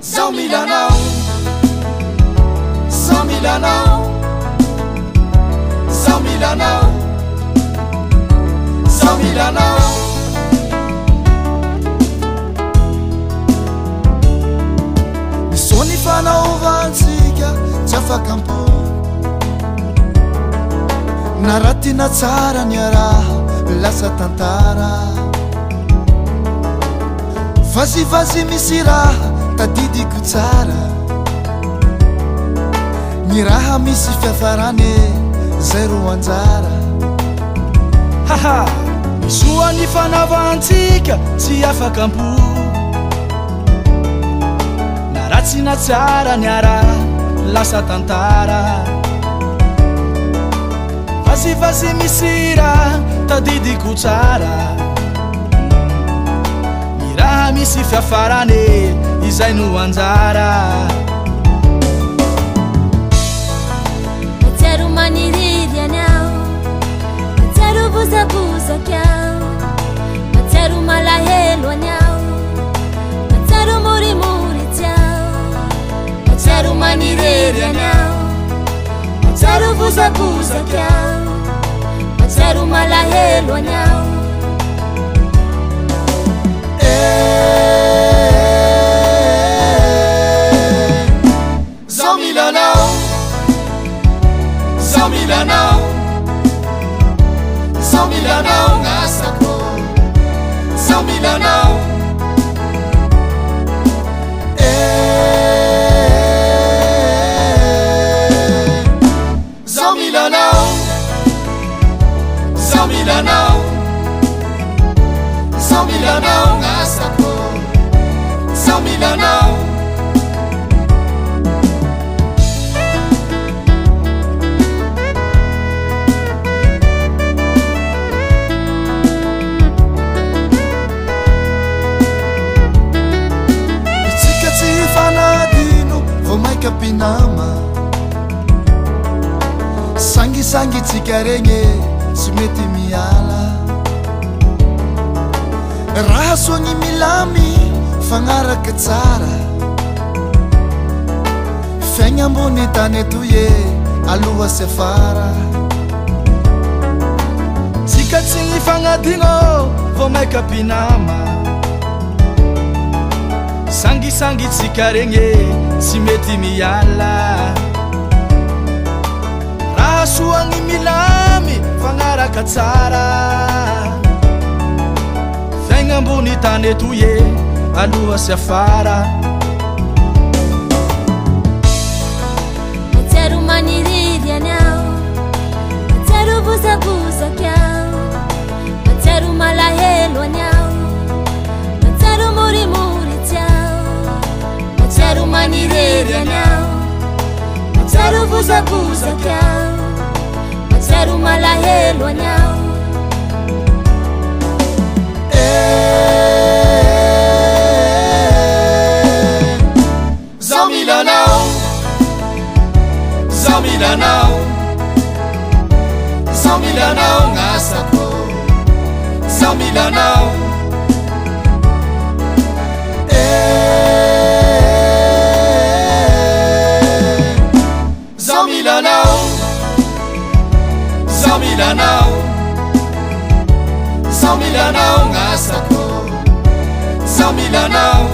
Zao milanao, zao milanao, zao milanao, zao milanao. Misony fanaovantsika tsy afaka ampo, na raha tina tsara ny araha lasa tantara. Vazivazy misy raha tadidiko tsara, ny raha misy fiafarane zay ro anjara. Haha, misoany fanavansika tsy afaka ampo, na raha tsy natsara ny araha lasa tantara. Vazivazy misy raha tadidiko tsara, ny raha misy fiafarane izay no anjara. Matsiaro maniriry anao, matsiaro bozabozaka ao, matsiaro malahelo anao, matsiaro morimori tiao. Matsiaro maniriry anao, matsiaro bozabozaka ao, matsiaro malahelo anao. Zao milanao, zao milanao, zao milanao ngasako, zao milanao. Zao milanao, zao milanao, zao milanao ngasako, zao milanao. Kapinama sangisangi tsika regny tsy mety miala, raha soagny milamy fagnaraka tsara. Fiaigna ambony tany eto ye aloha sy afara, tsika tsy ifagnadigno vao maika kapinama. Sangisangi tsika regny tsy mety miala, raha soagny milamy fagnaraka tsara. Fiaigna ambony tany eto ye aloha sy afara. Matsiaro maniriry anao, matsiaro bozabozaka ao, matsiaro malahelo anao, matsiaro morimori tiao. Matsiaro maniriry anao, matsiaro bozabozaka ao, matsiaro malahelo anao. Zao milanao, zao milanao, zao milanao ngasako, zao milanao. Zao milanao, zao milanao, zao milanao ngasako, zao milanao.